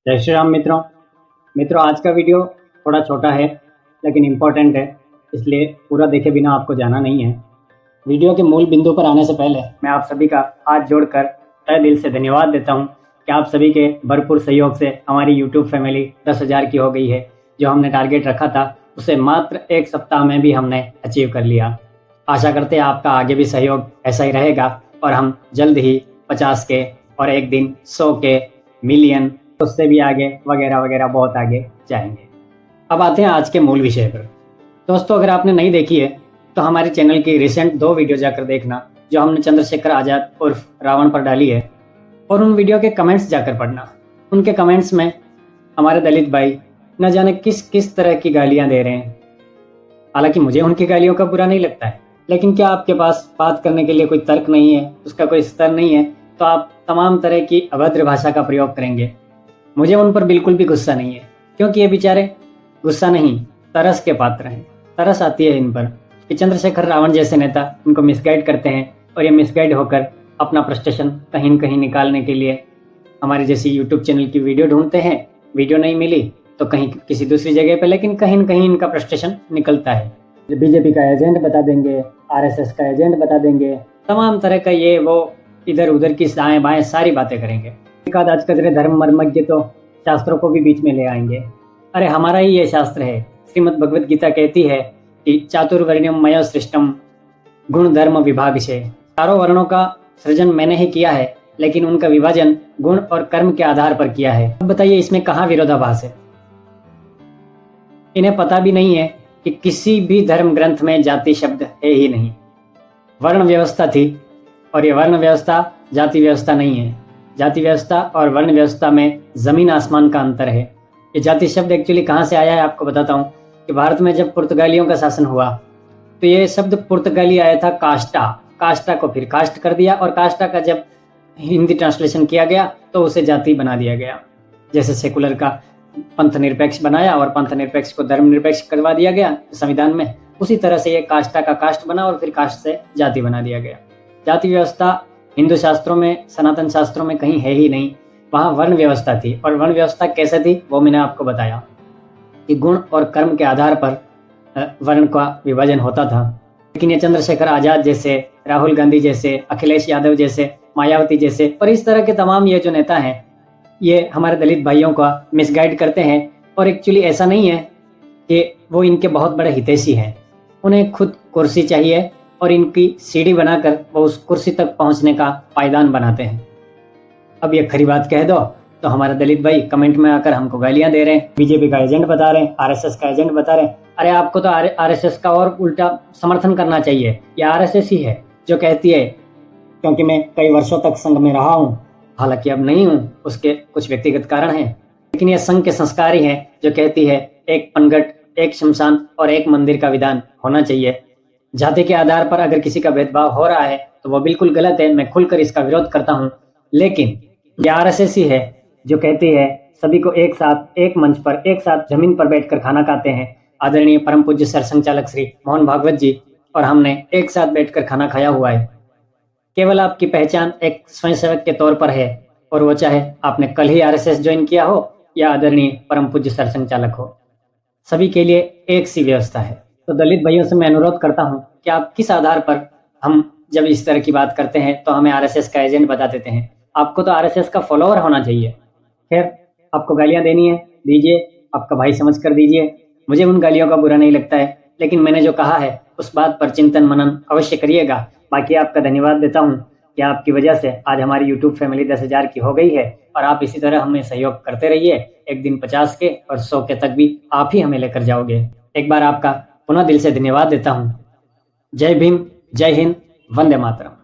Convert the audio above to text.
जय श्री राम मित्रों आज का वीडियो थोड़ा छोटा है लेकिन इम्पोर्टेंट है, इसलिए पूरा देखे बिना आपको जाना नहीं है। वीडियो के मूल बिंदु पर आने से पहले मैं आप सभी का हाथ जोड़कर तहे दिल से धन्यवाद देता हूं कि आप सभी के भरपूर सहयोग से हमारी YouTube फैमिली 10,000 की हो गई है। जो हमने टारगेट रखा था उसे मात्र एक सप्ताह में भी हमने अचीव कर लिया। आशा करते हैं आपका आगे भी सहयोग ऐसा ही रहेगा और हम जल्द ही 50 के और एक दिन 100 के, मिलियन, उससे भी आगे वगैरह वगैरह बहुत आगे जाएंगे। अब आते हैं आज के मूल विषय पर। दोस्तों, अगर आपने नहीं देखी है तो हमारे चैनल की रिसेंट 2 वीडियो जाकर देखना जो हमने चंद्रशेखर आज़ाद उर्फ रावण पर डाली है, और उन वीडियो के कमेंट्स जाकर पढ़ना। उनके कमेंट्स में हमारे दलित भाई न जाने किस किस तरह की गालियां दे रहे हैं। हालांकि मुझे उनकी गालियों का बुरा नहीं लगता है, लेकिन क्या आपके पास बात करने के लिए कोई तर्क नहीं है, उसका कोई स्तर नहीं है, तो आप तमाम तरह की अभद्र भाषा का प्रयोग करेंगे। मुझे उन पर बिल्कुल भी गुस्सा नहीं है, क्योंकि ये बेचारे गुस्सा नहीं तरस के पात्र हैं। तरस आती है इन पर कि चंद्रशेखर रावण जैसे नेता इनको मिसगाइड करते हैं, और ये मिसगाइड होकर अपना फ्रस्ट्रेशन कहीं न कहीं निकालने के लिए हमारे जैसी यूट्यूब चैनल की वीडियो ढूंढते हैं। वीडियो नहीं मिली तो कहीं किसी दूसरी जगह पे, लेकिन कहीं न कहीं इनका फ्रस्ट्रेशन निकलता है। बीजेपी का एजेंट बता देंगे, RSS का एजेंट बता देंगे, तमाम तरह का ये वो इधर उधर की दाएं बाएं सारी बातें करेंगे। एकाध आज कजरे धर्म मर्मज्ञ तो शास्त्रों को भी बीच में ले आएंगे। अरे हमारा ही ये शास्त्र है, श्रीमद् भगवद गीता कहती है कि चातुर्वर्ण्यम मया सृष्टम गुण धर्म विभाग से। चारों वर्णों का सृजन मैंने ही किया है, लेकिन उनका विभाजन गुण और कर्म के आधार पर किया है। अब बताइए इसमें कहाँ विरोधाभास है। इन्हें पता भी नहीं है कि किसी भी धर्म ग्रंथ में जाति शब्द है ही नहीं। वर्ण व्यवस्था थी, और ये वर्ण व्यवस्था जाति व्यवस्था नहीं है। जाति व्यवस्था और वर्ण व्यवस्था में जमीन आसमान का अंतर है। ये जाति शब्द एक्चुअली कहाँ से आया है आपको बताता हूँ कि भारत में जब पुर्तगालियों का शासन हुआ तो ये शब्द पुर्तगाली आया था कास्टा। कास्टा को फिर कास्ट कर दिया, और कास्टा का जब हिंदी ट्रांसलेशन किया गया तो उसे जाति बना दिया गया। जैसे सेकुलर का पंथ निरपेक्ष बनाया और पंथ निरपेक्ष को धर्म निरपेक्ष करवा दिया गया संविधान में, उसी तरह से ये कास्टा का कास्ट बना और फिर कास्ट से जाति बना दिया गया। जाति व्यवस्था हिंदू शास्त्रों में, सनातन शास्त्रों में कहीं है ही नहीं। वहाँ वर्ण व्यवस्था थी, और वर्ण व्यवस्था कैसे थी वो मैंने आपको बताया कि गुण और कर्म के आधार पर वर्ण का विभाजन होता था। लेकिन ये चंद्रशेखर आज़ाद जैसे, राहुल गांधी जैसे, अखिलेश यादव जैसे, मायावती जैसे और इस तरह के तमाम ये जो नेता हैं, ये हमारे दलित भाइयों का मिसगाइड करते हैं। और एक्चुअली ऐसा नहीं है कि वो इनके बहुत बड़े हितैषी हैं। उन्हें खुद कुर्सी चाहिए और इनकी सीढ़ी बनाकर वो उस कुर्सी तक पहुंचने का पायदान बनाते हैं। अब ये खरी बात कह दो तो हमारे दलित भाई कमेंट में आकर हमको गालियां दे रहे हैं, बीजेपी का एजेंट बता रहे हैं, RSS का एजेंट बता रहे हैं। अरे आपको तो RSS का और उल्टा समर्थन करना चाहिए। ये RSS ही है जो कहती है, क्योंकि मैं कई वर्षों तक संघ में रहा हूँ, हालांकि अब नहीं हूँ, उसके कुछ व्यक्तिगत कारण हैं, लेकिन ये संघ के संस्कार ही है जो कहती है एक पनघट, एक शमशान और एक मंदिर का विधान होना चाहिए। जाति के आधार पर अगर किसी का भेदभाव हो रहा है तो वो बिल्कुल गलत है, मैं खुलकर इसका विरोध करता हूँ। लेकिन ये RSS ही है जो कहती है सभी को एक साथ, एक मंच पर, एक साथ जमीन पर बैठकर खाना खाते हैं। आदरणीय परम पूज्य सरसंघ चालक श्री मोहन भागवत जी और हमने एक साथ बैठकर खाना खाया हुआ है। केवल आपकी पहचान एक स्वयंसेवक के तौर पर है, और वो चाहे आपने कल ही RSS ज्वाइन किया हो या आदरणीय परम पूज्य सरसंघ चालक हो, सभी के लिए एक सी व्यवस्था है। तो दलित भाइयों से मैं अनुरोध करता हूं कि आप किस आधार पर, हम जब इस तरह की बात करते हैं तो हमें RSS का एजेंट बता देते हैं। आपको तो RSS का फॉलोअर होना चाहिए। खैर, आपको गालियां देनी है दीजिए, आपका भाई समझ कर दीजिए, मुझे उन गालियों का बुरा नहीं लगता है, लेकिन मैंने जो कहा है उस बात पर चिंतन मनन अवश्य करिएगा। बाकी आपका धन्यवाद देता हूँ कि आपकी वजह से आज हमारी YouTube फैमिली 10,000 की हो गई है, और आप इसी तरह हमें सहयोग करते रहिए। एक दिन 50 के और 100 के तक भी आप ही हमें लेकर जाओगे। एक बार आपका पुनः दिल से धन्यवाद देता हूँ। जय भीम, जय हिंद, वंदे मातरम।